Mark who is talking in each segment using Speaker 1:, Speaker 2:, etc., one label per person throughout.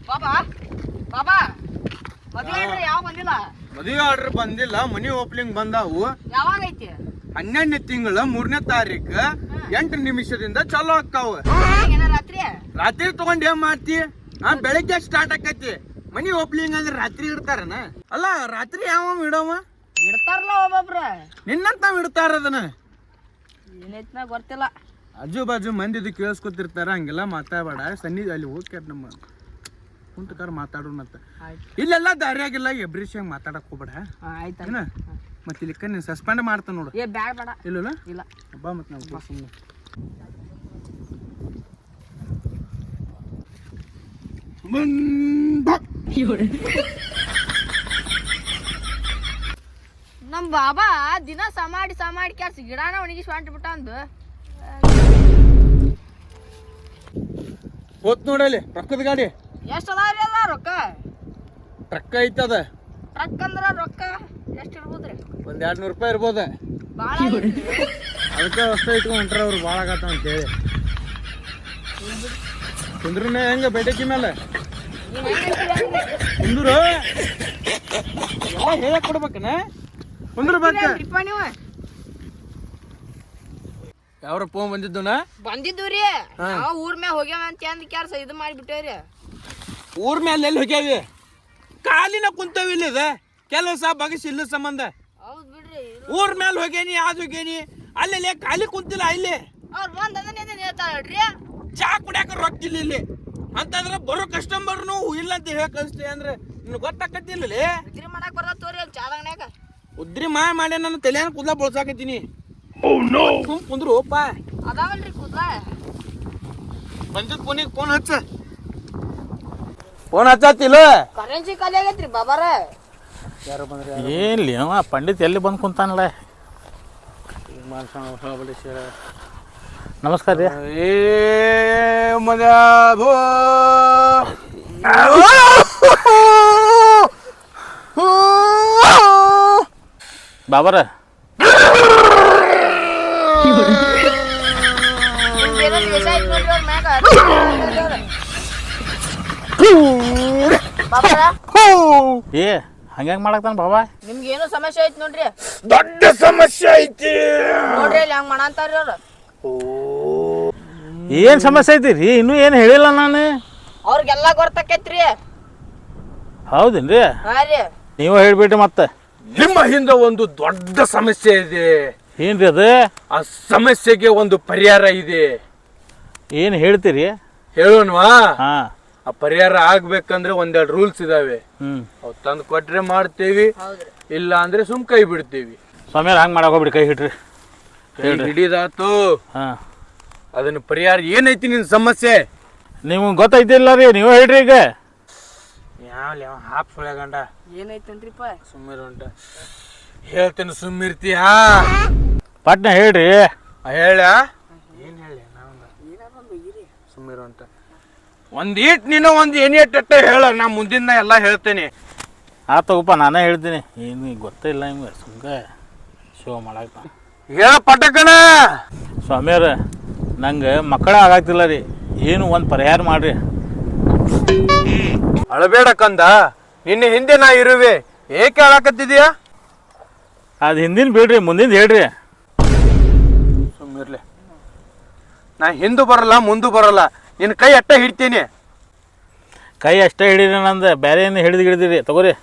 Speaker 1: ಬಾಬಾ ಬಾಬಾ ಮದುವೆ ಆರ್ಡರ್ ಯಾವ ಬಂದಿಲ್ಲ.
Speaker 2: ಮದುವೆ ಆರ್ಡರ್ ಬಂದಿಲ್ಲ, ಮನಿ ಓಪನಿಂಗ್ ಬಂದಾವು.
Speaker 1: ಯಾವಾಗ ಐತಿ?
Speaker 2: 12ನೇ ತಿಂಗಳ 3ನೇ ತಾರೀಕು 8 ನಿಮಿಷದಿಂದ ಚಾಲೂ ಆಕ್ಕಾವ. ರಾತ್ರಿ ತಗೊಂಡ್ ಏನ್ ಮಾಡ್ತಿ? ಬೆಳಗ್ಗೆ ಸ್ಟಾರ್ಟ್ ಆಕೈತಿ. ಮನಿ ಓಪನಿಂಗ್ ಅಂದ್ರೆ ರಾತ್ರಿ ಇಡ್ತಾರನ? ಅಲ್ಲ ರಾತ್ರಿ ಯಾವ ಇಡವ
Speaker 1: ಇಡ್ತಾರಲ್ಲ ಒಬ್ಬೊಬ್ರ.
Speaker 2: ನಿನ್ನಂತ ಇಡ್ತಾರ ಅದನ್ನ.
Speaker 1: ಏನೈತಿ ಗೊತ್ತಿಲ್ಲ.
Speaker 2: ಆಜು ಬಾಜು ಮಂದಿದು ಕೇಳಿಸ್ಕೊತಿರ್ತಾರ, ಹಂಗೆಲ್ಲ ಮಾತಾಡಬೇಡ. ಸನ್ನಿ ಅಲ್ಲಿ ಹೋಗ್ಯಾರ ನಮ್ಮ ಕುಂತಕಾರ ಮಾತಾಡೋಣಂತ. ಇಲ್ಲೆಲ್ಲ ದಾರಿಯಾಗಿಲ್ಲ ಎಬ್ರಿಷಂಗ್ ಮಾತಾಡಕ್ ಹೋಗ್ಬೇಡ ಆಯ್ತಾ. ಮತ್ತೆ ಇಲ್ಲಿಕ್ಕ ನೀನು ಸಸ್ಪೆಂಡ್ ಮಾಡ್ತಾನ ನೋಡು.
Speaker 1: ಏ ಬ್ಯಾಡ ಬೇಡ.
Speaker 2: ಇಲ್ಲ
Speaker 1: ಇಲ್ಲ
Speaker 2: ಹಬ್ಬ ಮತ್ತೆ ನಾವು ಸುಮ್ಮನೆ
Speaker 1: ನಮ್ ಬಾಬಾ ದಿನ ಸಮಾಡಿ ಕ್ಯಾಸ್ ಗಿಡಾನ ಒಣಗಿಸಿ ಹೊಂಟ್ಬಿಟ್ಟ ಅಂದು
Speaker 2: ಹೋತ್ ನೋಡಲ್ಲಿ ರೊಕ್ಕದ ಗಾಡಿ
Speaker 1: ಎಷ್ಟು ಅದಾವ್ರಿ? ಅದ ರೊಕ್ಕ
Speaker 2: ಟ್ರಕ್ ಐತದ.
Speaker 1: ಟ್ರಕ್ ಅಂದ್ರ ರೊಕ್ಕ ಎಷ್ಟು ಇರ್ಬೋದ್ರಿ?
Speaker 2: ಒಂದ್ 200 ರೂಪಾಯಿ ಇರ್ಬೋದ.
Speaker 1: ಭಾಳ
Speaker 2: ಅದಕ್ಕೆ ಅಷ್ಟೇ ಇಟ್ಕೊಂಡು ಹೊಂಟ್ರ ಅವ್ರು ಭಾಳ ಆಗತ್ತ ಅಂತೇಳಿ. ಕುಂದ್ರನೇ ಹೆಂಗ ಬೇಟಕಿ ಮೇಲೆ ಕುಂದ್ರು ಎಲ್ಲ ಹೇಳಕ್ ಕೊಡ್ಬೇಕನ? ಕುಂದ್ರಬೇಕ.
Speaker 1: ನೀವು
Speaker 2: ಯಾವ್ರ ಫೋನ್ ಬಂದಿದ್ದನ?
Speaker 1: ಬಂದಿದ್ದೀವ್ರಿ. ನಾವು ಊರ್ ಮ್ಯಾಗ ಹೋಗ್ಯಾವ ಅಂತ ಅಂದ್ ಕ್ಯಾರ್ಸ ಇದು ಮಾಡಿಬಿಟ್ಟೇವ್ರಿ.
Speaker 2: ಊರ್ ಮೇಲೆ ಎಲ್ಲಿ ಹೋಗ್ಯಾವಿ? ಕಾಲಿನ ಕುಂತವಿ ಇಲ್ಲದ ಕೆಲಸ ಬಗಸಿ ಇಲ್ಲ ಸಂಬಂಧ.
Speaker 1: ಹೌದ್ ಬಿಡ್ರಿ.
Speaker 2: ಊರ್ ಮೇಲೆ ಹೋಗ್ಯಾನಿ, ಯಾವ್ದು ಹೋಗ್ಯಾನಿ, ಅಲ್ಲೆಲ್ಲ ಖಾಲಿ ಕುಂತಿಲ್ಲ. ಇಲ್ಲಿ
Speaker 1: ಅವ್ರು ಬಂದ್ ಹೇಳ್ತಾಳ್ರಿ
Speaker 2: ಚಾ ಕುಡಿಯಾಕ ರೊಕ್ಕ ಇಲ್ಲ ಇಲ್ಲಿ ಅಂತಂದ್ರ ಬರೋ ಕಸ್ಟಮರ್ನು ಇಲ್ಲ ಅಂತ ಹೇಳಕ್ ಅನ್ಸ್ತೇ ಅಂದ್ರೆ ನಿನ್ ಗೊತ್ತಾಕತ್ತಿಲ್ಲ.
Speaker 1: ಉದ್ರಿ ಮಾಡಕ್ ಬರ್ತದ ತೋರಿ ಚಾದಂಗನ್ಯಾಗ.
Speaker 2: ಉದ್ರಿ ಮಾಡಿ ನನ್ನ ತಲೆಯನ್ನ ಕೂದಲ ಬಳಸಾಕತ್ತೀನಿ. ಸುಮ್ ಕುಂದ್ರು ಓಪ.
Speaker 1: ಅದಾವಲ್ರಿ ಕೂದ್ಲ.
Speaker 2: ಬಂದಿದ್ ಫೋನಿಗೆ ಫೋನ್ ಹಚ್ಚ. ಫೋನ್ ಹಚ್ಚತ್ತಿಲ್ಲ.
Speaker 1: ಕರೆನ್ಸಿ ಖಾಲಿ ಆಗೈತ್ರಿ ಬಾಬಾರ.
Speaker 2: ಯಾರು ಬಂದ್ರಿ?
Speaker 3: ಏನ್ಲಿ ಅವ ಪಂಡಿತ್ ಎಲ್ಲಿ ಬಂದು ಕುಂತಾನಲ್ಲ. ನಮಸ್ಕಾರ ರೀ.
Speaker 2: ಏ ಮದ
Speaker 3: ಬಾಬರ ಏ ಹಂಗ್ಯಾಂಗ ಮಾಡಕ್ತಾನ ಬಾಬಾ?
Speaker 1: ನಿಮ್ಗೆ ಏನೋ ಸಮಸ್ಯೆ ಐತಿ ನೋಡ್ರಿ.
Speaker 2: ದೊಡ್ಡ ಸಮಸ್ಯೆ ಐತಿ
Speaker 1: ನೋಡ್ರಿ ಅಲ್ಲಿ ಹಂಗ ಮಾಡಂತಾರ್ರಿ ಅವ್ರು.
Speaker 3: ಏನ್ ಸಮಸ್ಯೆ ಐತಿ ರೀ? ಇನ್ನೂ ಏನು ಹೇಳಿಲ್ಲ ನಾನು.
Speaker 1: ಅವ್ರಿಗೆಲ್ಲ ಗೊತ್ತಾಕೈತ್ರಿ.
Speaker 3: ಹೌದೇನ್ರಿ?
Speaker 1: ಹಾ ರೀ.
Speaker 3: ನೀವು ಹೇಳ್ಬಿಟ್ರಿ ಮತ್ತೆ.
Speaker 2: ನಿಮ್ಮ ಹಿಂದೆ ಒಂದು ದೊಡ್ಡ ಸಮಸ್ಯೆ ಇದೆ.
Speaker 3: ಏನ್ರಿ ಅದು?
Speaker 2: ಆ ಸಮಸ್ಯೆಗೆ ಒಂದು ಪರಿಹಾರ ಇದೆ.
Speaker 3: ಏನು ಹೇಳ್ತೀರಿ?
Speaker 2: ಹೇಳೋಣವಾ?
Speaker 3: ಹಾ.
Speaker 2: ಆ ಪರಿಹಾರ ಆಗ್ಬೇಕಂದ್ರೆ ಒಂದೆರಡು ರೂಲ್ಸ್ ಇದಾವೆ. ಅವ್ ತಂದು ಕೊಟ್ರೆ ಮಾಡ್ತೇವಿ, ಇಲ್ಲ ಅಂದ್ರೆ ಸುಮ್ ಕೈ ಬಿಡ್ತೇವಿ.
Speaker 3: ಸ್ವಾಮಿಯರ್ ಹಂಗ್ ಮಾಡಕ್ ಹೋಗ್ಬಿಡಿ, ಕೈ ಹಿಡ್ರಿ.
Speaker 2: ಹಿಡಿದಾತು.
Speaker 3: ಹಾ.
Speaker 2: ಅದನ್ನ ಪರಿಹಾರ ಏನೈತಿ ನಿನ್ ಸಮಸ್ಯೆ?
Speaker 3: ನಿಮ್ಗೆ ಗೊತ್ತೈತಿಲ್ಲ ರೀ, ನೀವು ಹೇಳ್ರಿ ಈಗ.
Speaker 2: ಯಾವ ಹಾಪ್ ಸುಳೆ ಗಂಡ
Speaker 1: ಏನೈತನ್ರಿಪ್ಪ?
Speaker 2: ಸುಮ್ಮಿರು ಉಂಟ ಹೇಳ್ತೇನೆ, ಸುಮ್ಮಿರ್ತೀಯ?
Speaker 3: ಪಟ್ನ ಹೇಳ್ರಿ.
Speaker 2: ಹೇಳ ಏನ್ ಹೇಳಿ? ಸುಮ್ಮಿರು ಉಂಟ ಒಂದ್ ಈಟ್ ನೀನು ಒಂದ್ ಏನೇಟ್ ಹೇಳ, ನಾ ಮುಂದಿನ ಎಲ್ಲಾ ಹೇಳ್ತೇನೆ.
Speaker 3: ಆತಗಪ್ಪ, ನಾನೇ ಹೇಳ್ತೀನಿ. ಏನು ಗೊತ್ತಿಲ್ಲ ನಿಮ್ಗೆ, ಸುಮ್ಗೆ ಶೋ ಮಾಡಾಕ್ತ.
Speaker 2: ಹೇಳ ಪಟಕಣ.
Speaker 3: ಸ್ವಾಮಿಯರ ನಂಗೆ ಮಕ್ಕಳ ಆಗತ್ತಿಲ್ಲ ರೀ, ಏನು ಒಂದು ಪರಿಹಾರ ಮಾಡ್ರಿ.
Speaker 2: ಅಳಬೇಡ ಕಂದ, ನಿನ್ನ ಹಿಂದೆ ನಾ ಇರುವೆ. ಏಕೆ ಹೇಳಕತ್ತಿದೀಯ?
Speaker 3: ಅದು ಹಿಂದಿನ ಬಿಡ್ರಿ, ಮುಂದಿನ ಹೇಳ್ರಿ.
Speaker 2: ಸುಮ್ಮಿರ್ಲಿ. ನಾ ಹಿಂದೂ ಬರಲ್ಲ ಮುಂದೂ ಬರಲ್ಲ, ನಿನ್ನ ಕೈ ಅಟ್ಟ ಹಿಡ್ತೀನಿ.
Speaker 3: ಕೈ ಅಷ್ಟೇ ಹಿಡೀರಿ, ನಂದು ಬೇರೆ ಏನು ಹಿಡಿದಿರಿ ತಗೋರಿ.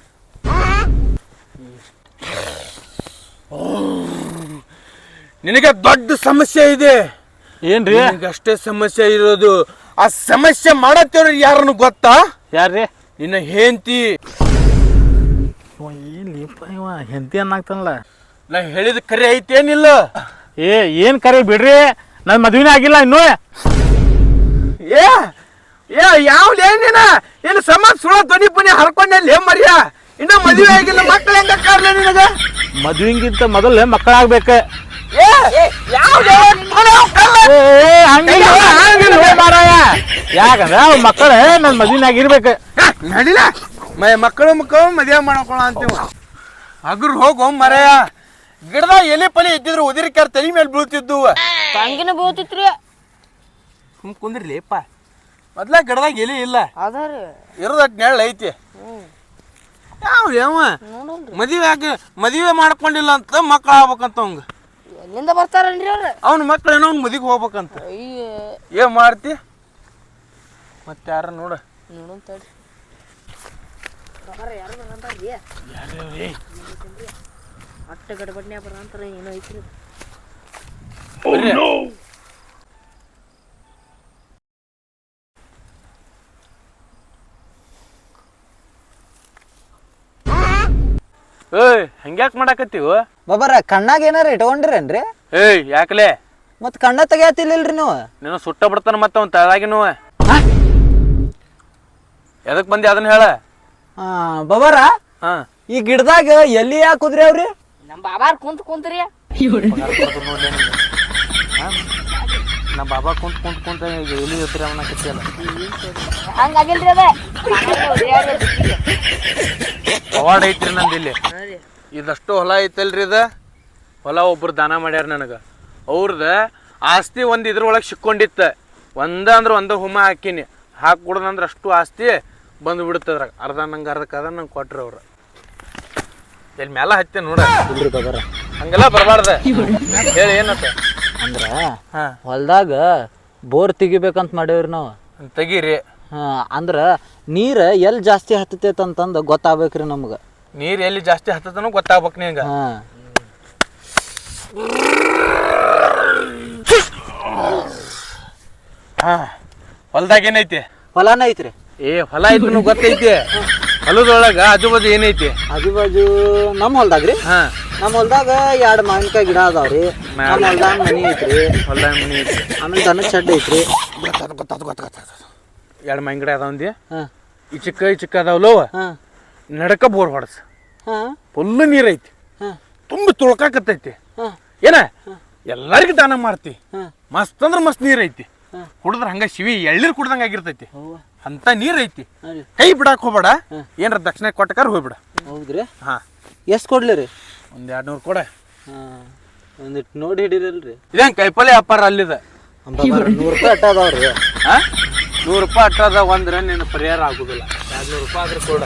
Speaker 2: ನಿನಗೆ ದೊಡ್ಡ ಸಮಸ್ಯೆ ಇದೆ.
Speaker 3: ಏನ್ರಿ?
Speaker 2: ಅಷ್ಟೇ ಸಮಸ್ಯೆ ಇರೋದು. ಆ ಸಮಸ್ಯೆ ಮಾಡತ್ತೇವ್ರ ಯಾರನ್ನು ಗೊತ್ತಾ?
Speaker 3: ಯಾರ್ರಿ?
Speaker 2: ನಿನ್ನ ಹೆಂಡತಿ.
Speaker 3: ಏನ್ಲಿಪ್ಪ ಇವ ಹೆಂಡತಿ ಅನ್ನಾಗ್ತಾನಲ್ಲ.
Speaker 2: ನಾ ಹೇಳಿದ ಕರೆ ಐತೇನಿಲ್ಲ?
Speaker 3: ಏನ್ ಕರೆ ಬಿಡ್ರಿ, ನನ್ ಮದ್ವಿನೇ ಆಗಿಲ್ಲ ಇನ್ನೂ.
Speaker 2: ಯಾವ್ಲೇನಿನ ಏನು ಸಮಾಜ ಸುಳ ಧ್ವನಿ ಪುನಿ ಹರ್ಕೊಂಡಲ್ಲಿ ಮರ್ಯ, ಇನ್ನ ಮದುವೆ ಆಗಿಲ್ಲ, ಮಕ್ಳು ಹೆಂಗ ಕಾರ್ಲ ನಿನಗ?
Speaker 3: ಮದ್ವಿಗಿಂತ ಮೊದಲು ಮಕ್ಕಳಾಗ್ಬೇಕ. ಯಾಕಂದ್ರ ಅವ್ ಮಕ್ಕಳ ನನ್ ಮದ್ವಿನಾಗಿರ್ಬೇಕು.
Speaker 2: ನಡಿಲ ಮಕ್ಕಳು ಮದುವೆ ಮಾಡ್ಕೊಳ ಅಂತೀವ. ಹಗ್ರ ಹೋಗೋ ಮರಯ, ಗಿಡದ ಎಲೆ ಪಲಿ ಇದ್ದಿದ್ರು ಉದಿರಿಕಾರ ತಲೆ ಮೇಲೆ ಬೀಳ್ತಿದ್ದು.
Speaker 1: ತಂಗಿನ ಬೀಳ್ತಿತ್ರಿ.
Speaker 2: ಸುಮ್ ಕುಂದ್ರಲಿಪ್ಪ. ಮೊದ್ಲ ಗಿಡದಾಗ ಎಲಿ ಇಲ್ಲ
Speaker 1: ಅದಾರಿ
Speaker 2: ಇರೋದಟ್ ನೆಳ್ಳ ಐತಿ ಯಾವ ಮದುವೆ ಮಾಡ್ಕೊಂಡಿಲ್ಲ ಅಂತ ಮಕ್ಳು ಆಗ್ಬೇಕಂತ ಅವಂಗ
Speaker 1: ಎಲ್ಲಿಂದ ಬರ್ತಾರನ್ರಿ ಅವ್ರ
Speaker 2: ಅವ್ನ ಮಕ್ಳು ಏನೋ ಅವ್ನ ಮದಿಗೆ ಹೋಗ್ಬೇಕಂತ ಏನ್ ಮಾಡ್ತಿ ಮತ್ತೆ ಯಾರ ನೋಡ
Speaker 1: ನೋಡೋಣ ತಡ್ರಿ ಅಟ್ಟ ಗಡಬಡ್ನ್ಯಾಗ ಬರಂತಾರ ಏನೋ ಐತ್ರಿ
Speaker 2: ಏಯ್ ಹಂಗ್ಯಾಕ್ ಮಾಡಾಕತ್ತೀವ
Speaker 4: ಬಾಬಾರ ಕಣ್ಣಾಗ ಏನಾರ ಇಟ್ಕೊಂಡಿರೇನ್ರಿ
Speaker 2: ಏಯ್ ಯಾಕಲೆ
Speaker 4: ಮತ್ ಕಣ್ಣ ತೆಗಿಯತಿಲ್ಲಿಲ್ರಿ ನೀವು
Speaker 2: ನೀನು ಸುಟ್ಟ ಬಿಡ್ತಾನ ಮತ್ತ ಅವ್ನ ತಳಗಿನವ ಎದಕ್ ಬಂದಿ ಅದನ್ನ ಹೇಳ
Speaker 4: ಬಾಬಾರ
Speaker 2: ಹಾ
Speaker 4: ಈ ಗಿಡದಾಗ ಎಲ್ಲಿ ಹಾಕುದ್ರಿ ಅವ್ರಿ
Speaker 1: ನಮ್ಮ ಬಾಬಾರ್ ಕುಂತ್ರಿ
Speaker 2: ನಮ್ಮ ಬಾಬಾ ಕುಂತ ಎಲ್ಲಿ ಇರ್ತೀರಿ ಅವನ ಕತ್ತಿಯಲ್ಲ
Speaker 1: ಹಂಗಾಗಿಲ್ರಿ ಅದ
Speaker 2: ಅವಾರ್ಡ್ ಐತ್ರಿ ನಂದು ಇಲ್ಲಿ ಇದಷ್ಟು ಹೊಲ ಐತಲ್ರಿ ಇದ ಹೊಲ ಒಬ್ರು ದಾನ ಮಾಡ್ಯಾರ ನನಗ ಅವ್ರದ ಆಸ್ತಿ ಒಂದ್ ಇದ್ರೊಳಗೆ ಸಿಕ್ಕೊಂಡಿತ್ತ ಒಂದ ಹುಮ್ಮ ಹಾಕಿನಿ ಹಾಕಿ ಕುಡ್ದಂದ್ರ ಅಷ್ಟು ಆಸ್ತಿ ಬಂದು ಬಿಡುತ್ತದ್ರಾಗ ಅರ್ಧ ನಂಗೆ ನಂಗೆ ಕೊಟ್ರಿ ಅವ್ರು ಎಲ್ಲಿ ಮ್ಯಾಲ ಹತ್ತೆ ನೋಡ ಹಂಗೆಲ್ಲ ಬರಬಾರ್ದ ಹೇಳಿ ಏನತ್ತ
Speaker 4: ಅಂದ್ರ ಹೊಲ್ದಾಗ ಬೋರ್ ತೆಗಿಬೇಕಂತ ಮಾಡೇವ್ರಿ ನಾವು
Speaker 2: ತೆಗೀರಿ
Speaker 4: ಅಂದ್ರ ನೀರ್ ಎಲ್ಲಿ ಜಾಸ್ತಿ ಹತ್ತತೈತ ಅಂತಂದ ಗೊತ್ತಾಗ್ಬೇಕ್ರಿ ನಮ್ಗ
Speaker 2: ನೀರ್ ಎಲ್ಲಿ ಜಾಸ್ತಿ ಹತ್ತದನೋ ಗೊತ್ತಾಗ್ಬೇಕು ನಿಂಗ ಹೊಲ್ದಾಗ ಏನೈತಿ
Speaker 4: ಹೊಲಾನ ಐತ್ರಿ
Speaker 2: ಹೊಲ ಐತಿ ಗೊತ್ತೈತಿ ಹೊಲದೊಳಗ ಆಜು ಬಾಜು ಏನೈತಿ
Speaker 4: ಆಜು ಬಾಜು ನಮ್ಮ ಹೊಲ್ದಾಗ್ರಿ ನಮ್ಮ ಹೊಲ್ದಾಗ 2 ಮಾವಿನಕಾಯಿ ಗಿಡ ಅದಾವ್ರಿ ನಮ್ಮ ಹೊಲ್ದಾಗ ಮನಿ ಐತ್ರಿ
Speaker 2: ಹೊಲ್ದಾಗ ಮನಿ ಐತಿ
Speaker 4: ಆಮೇಲೆ ದನದ ಶೆಡ್ ಐತ್ರಿ
Speaker 2: ಗೊತ್ತಾದ 2 ಮಾವಿನ ಗಿಡ ಅದಾವಂದಿ ಈ ಚಿಕ್ಕ ಅದಾವಲ್ಲವ ನಡಕ ಬೋರ್ ಹೊಡಸ ಫುಲ್ ನೀರ್ ಐತಿ ತುಂಬಿ ತುಳ್ಕಾಕತ್ತೈತಿ ಏನ ಎಲ್ಲರಿಗೂ ದಾನ ಮಾಡ್ತಿ ಮಸ್ತ್ ಅಂದ್ರ ಮಸ್ತ್ ನೀರ್ ಐತಿ ಕುಡಿದ್ರ ಹಂಗ ಶಿವಿ ಎಳ್ಳೀರ್ ಕುಡ್ದಂಗ ಆಗಿರ್ತೈತಿ ಅಂತ ನೀರ್ ಐತಿ ಕೈ ಬಿಡಾಕ್ ಹೋಗ್ಬೇಡ ಏನ್ರ ದಕ್ಷಿಣ ಕೊಟ್ಟಕಾರ ಹೋಗ್ಬಿಡ
Speaker 4: ಹೌದ್ರಿ ಎಷ್ಟ್ ಕೊಡ್ಲಿರಿ
Speaker 2: 200 ಕೊಡ
Speaker 4: ಒಂದಿಟ್ಟು ನೋಡಿ ಹಿಡಿರಲ್ರಿ
Speaker 2: ಇದೇನ್ ಕೈಪಲ್ಲೆ ವ್ಯಾಪಾರ ಅಲ್ಲಿದ
Speaker 4: 100 ರೂಪಾಯಿ ಅಟ್ಟ ಅದಾವ್ರಿ
Speaker 2: 100 ರೂಪಾಯಿ ಅಟ್ಟ ಅದಾವ ಅಂದ್ರೆ ನಿನ್ನ ಪರಿಹಾರ ಆಗುದಿಲ್ಲ 200 ರೂಪಾಯಿ ಆದ್ರೆ ಕೊಡ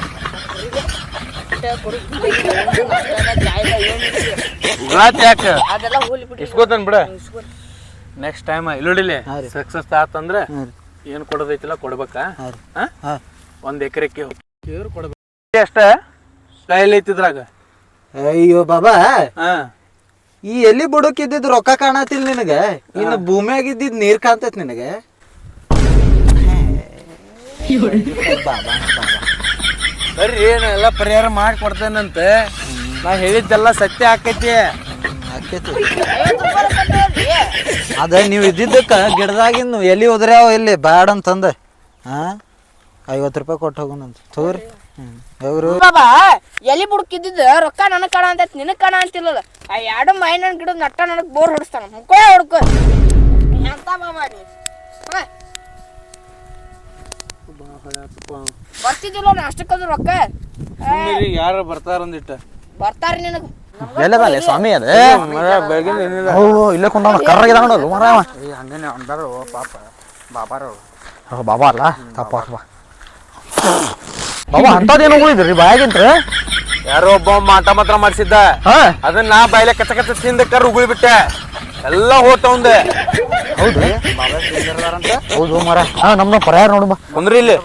Speaker 2: ಯಾಕ ಇಸ್ಕೋತನ್ ಬಿಡ ನೆಕ್ಸ್ಟ್ ಟೈಮ್ ಇಲ್ಲೋಡಿಲಿ ಸಕ್ಸಸ್ ಆತಂದ್ರ ಏನ್ ಕೊಡೋದೈತಿಲ್ಲ ಕೊಡ್ಬೇಕಾ 1 ಎಕರೆಕ್ಕೆ ಕೊಡ್ಬೇಕು ಅಷ್ಟ ಕೈಲಿ ಐತಿದ್ರಾಗ
Speaker 4: ಅಯ್ಯೋ ಬಾಬಾ ಈ ಎಲ್ಲಿ ಬುಡಕ್ ಇದ್ದಿದ್ ರೊಕ್ಕ ಕಾಣತಿಲ್ ನಿನಗ ಇನ್ನು ಭೂಮಿಯಾಗ ಇದ್ದಿದ್ ನೀರ್ ಕಾಣ್ತೈತ್ ನಿನಗ
Speaker 2: ಬರ್ರಿ ಏನೆಲ್ಲ ಪರಿಹಾರ ಮಾಡಿ ಕೊಡ್ತೇನಂತ ನಾ ಹೇಳಿದ್ದೆಲ್ಲ ಸತ್ಯ ಆಕೈತಿ
Speaker 4: ಅದ ನೀವ್ ಇದ್ದಿದ್ದಕ್ಕ ಗಿಡದಾಗಿನ್ನು ಎಲ್ಲಿ ಹೋದ್ರ್ಯಾವ ಎಲ್ಲಿ ಬ್ಯಾಡ ಅಂತಂದ 50 ರೂಪಾಯಿ ಕೊಟ್ಟು ಹೋಗೋಣಂತ ತಗೋರಿ
Speaker 1: ಬಾಬಾ ಎಲ್ಲಿ ಬುಡ್ಕಿದ್ದಿದ್ದ ರೊಕ್ಕ ನನಗ್ ಕಾಣ ಅಂತ ನಿನಗ್ ಕಾಣ ಅಂತಿಲ್ಲದ ಆ 2 ಮಾವಿನ ಗಿಡದ ನಟ್ಟ ನನಗ್ ಬೋರ್ ಹೊಡಿಸ್ತಾನ ಮುಖ ಹೊಡ್ಕೊ ಎಂತ ಬಾಬಾ ನೀ ಬರ್ತಿದ್ದಿಲ್ಲ ಅಷ್ಟಕ್ಕದು ರೊಕ್ಕ
Speaker 2: ಯಾರ ಬರ್ತಾರ ಅಂದಿಟ್ಟ
Speaker 1: ಬರ್ತಾರ ನಿನಗ
Speaker 4: ಎಲ್ಲದಲ್ಲ ಸ್ವಾಮಿ ಅದ
Speaker 2: ಬೆಳಗಿನ
Speaker 4: ಇಲ್ಲೇ ಕೊಂಡ ಕರ್ರಾಗಿದ ನೋಡಲ್ಲ ಮರಾವ
Speaker 2: ಹಂಗೇನೆ ಅಂದಾರ ಪಾಪ ಬಾಬಾರ
Speaker 4: ಬಾಬಾ ಅಲ್ಲ ತಪ್ಪ ಬಾಬಾ ಅಂತದೇನು ಉಳಿದ್ರಿ ಬಾಯಾಗಿಂತ್ರ
Speaker 2: ಯಾರೋ ಒಬ್ಬ ಮಾಟ ಮಾತ್ರ ಮಾಡಿಸಿದ್ದ ಅದನ್ನ ನಾ ಬಾಯ್ಲೆ ಕಚ್ಚ ಕಚ್ಚ ತಿಂದ ಕರ್ ಉಗುಳಿ ಬಿಟ್ಟೆ ಎಲ್ಲ ಹೋತವಂದ
Speaker 4: ಹೌದ್ರಿ ಹೌದು ಮರ ನಮ್ನ ಪರಿಹಾರ ನೋಡು
Speaker 2: ಕುಂದ್ರಿ ಇಲ್ಲಿ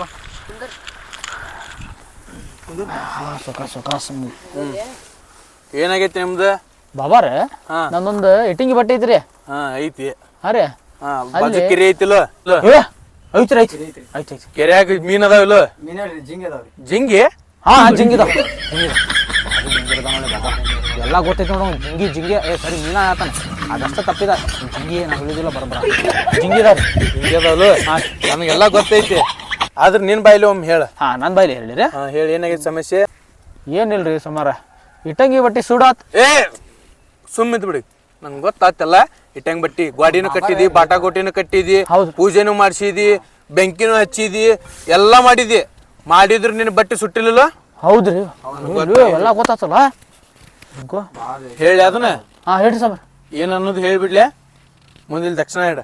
Speaker 2: ಏನಾಗೈತಿ ನಿಮ್ದು
Speaker 4: ಬಾಬಾರ ನಂದೊಂದು ಇಟ್ಟಿಂಗಿ ಬಟ್ಟೆ ಐತ್ರಿ
Speaker 2: ಐತಿ
Speaker 4: ರೀ
Speaker 2: ಬಾಜು ಕೆರೆ ಐತಿಲ್ಲ
Speaker 4: ಐತ್ರಿ ಐತಿ
Speaker 2: ಕೆರೆಯಾಗ ಮೀನ್ ಅದಾವಿಲ್ಲ ಜಿಂಗಿ
Speaker 4: ಜಿಂಗಿ ಅದಾವ ಎಲ್ಲ ಗೊತ್ತೈತಿ ನೋಡು ಜಿಂಗಿ ಸರಿ ಮೀನ ಆತಾನ ಅದಷ್ಟ ತಪ್ಪಿದ ಜಿಂಗಿ ನಾ ಹೇಳಿದಿಲ್ಲ ಬರಬರ ಜಿಂಗಿ
Speaker 2: ಅದಾವಲ್ಲ ನಮಗೆಲ್ಲ ಗೊತ್ತೈತಿ ಆದ್ರೆ ನಿನ್ ಬಾಯ್ಲಿ ಒಮ್ಮೆ ಹೇಳ
Speaker 4: ನನ್ ಬಾಯ್ಲಿ ಹೇಳಿರಿ
Speaker 2: ಹೇಳಿ ಏನಾಗೈತಿ ಸಮಸ್ಯೆ
Speaker 4: ಏನಿಲ್ರಿ ಸುಮಾರ ಇಟ್ಟಂಗಿ ಬಟ್ಟಿ ಸುಡಾತ್
Speaker 2: ಸುಮ್ಮಿದ್ ಬಿಡಿ ನಂಗೆ ಗೊತ್ತಾತಲ್ಲ ಇಟ್ಟಂಗಿ ಬಟ್ಟಿ ಗಾಡಿನೂ ಕಟ್ಟಿದಿ ಬಾಟಾ ಗೋಟಿನೂ ಕಟ್ಟಿದಿ ಪೂಜೆನೂ ಮಾಡಿಸಿದಿ ಬೆಂಕಿನೂ ಹಚ್ಚಿದಿ ಎಲ್ಲ ಮಾಡಿದಿ ಮಾಡಿದ್ರು ನಿನ್ ಬಟ್ಟೆ ಸುಟ್ಟಿಲ್ಲ
Speaker 4: ಹೌದ್ರಿ ಎಲ್ಲ ಗೊತ್ತಾತಲ್ಲ
Speaker 2: ಹೇಳಿ ಅದನ್ನ
Speaker 4: ಹೇಳ್ರಿ ಸಮ
Speaker 2: ಏನ್ ಅನ್ನೋದು ಹೇಳ್ಬಿಡ್ಲೆ ಮುಂದಿಲ್ ದಕ್ಷಿಣ ಇಡ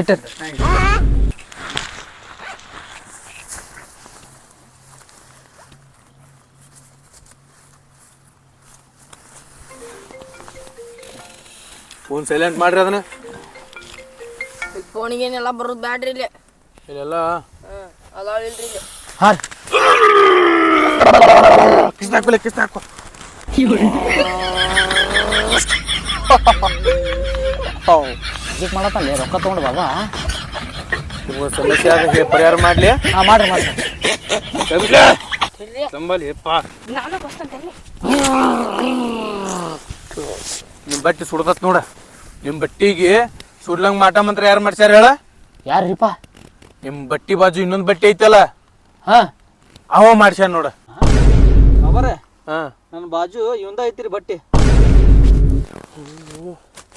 Speaker 4: ಇಟ್ಟ
Speaker 2: ಫೋನ್ ಸೈಲೆಂಟ್ ಮಾಡ್ರಿ ಅದನ್ನ
Speaker 1: ಫೋನಿಗೇನೆಲ್ಲ ಬರೋದು ಬ್ಯಾಡ್ರಿ ಇಲ್ಲಿ
Speaker 3: ಇಲ್ಲೆಲ್ಲ
Speaker 1: ಅದಾವ ಇಲ್ರಿ ಇಲ್ಲಿ
Speaker 4: ಹಾಂ
Speaker 2: ಕಿಸ್ತ ಹಾಕೋ
Speaker 4: ಇದಕ್ಕೆ ಮಾಡತ್ತಲ್ಲ ರೊಕ್ಕ ತೊಗೊಂಡು ಬಾಬಾ
Speaker 2: ಸಮಸ್ಯೆ ಆದ ಪರಿಹಾರ ಮಾಡ್ಲಿ
Speaker 4: ಹಾಂ ಮಾಡ್ರಿ ಮಾಡ್ರಿ
Speaker 2: ಸಂಬಲಿ
Speaker 1: ನಾನು ಬಸ್ತಂತೇನೆ
Speaker 2: ನಿಮ್ ಬಟ್ಟಿ ಸುಡ್ದತ್ ನೋಡ ನಿಮ್ ಬಟ್ಟಿಗೆ ಸುಡ್ಲಂಗ್ ಮಾಟ ಮಂತ್ರ ಯಾರು ಮಾಡ್ಸ್ಯಾರ ಹೇಳ
Speaker 4: ಯಾರ್ರಿಪ್ಪ
Speaker 2: ನಿಮ್ ಬಟ್ಟಿ ಬಾಜು ಇನ್ನೊಂದ್ ಬಟ್ಟೆ ಐತಲ್ಲ
Speaker 4: ಹಾಂ
Speaker 2: ಅವ ಮಾಡ್ಸ್ಯಾನ ನೋಡ
Speaker 4: ಅವರೇ
Speaker 2: ಹಾ
Speaker 4: ನನ್ನ ಬಾಜು ಇವಂದ ಐತಿರಿ ಬಟ್ಟಿ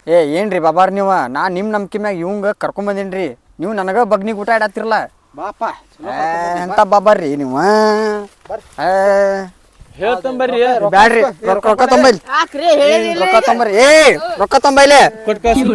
Speaker 5: ಏ ಏನ್ರಿ ಬಾಬಾರ್ ನೀವು ನಾ ನಿಮ್ಮ ನಂಬಿಕೆ ಮ್ಯಾಗ ಇವಂಗ ಕರ್ಕೊಂಬಂದೇನ್ರಿ ನೀವು ನನಗ ಬಗ್ನಿಗೆ ಊಟ ಇಡತ್ತಿರಲ್ಲ
Speaker 4: ಬಾಪ
Speaker 5: ಎಂತ ಬಾಬಾರ್ರಿ ನೀವು
Speaker 2: ಹೇಳ್ತಂಬರ್ರಿ
Speaker 5: ಬ್ಯಾಡ್ರಿ ರೊಕ್ಕ ತೊಂಬೈಲಿ
Speaker 1: ಯಾಕ್ರಿ ಹೇಳಿದಿಲ್ಲ
Speaker 5: ರೊಕ್ಕ ತೊಂಬರ್ರಿ ಏ ರೊಕ್ಕ ತೊಂಬೈಲೆ
Speaker 2: ಕೊಟ್ ಕಳ್ಸು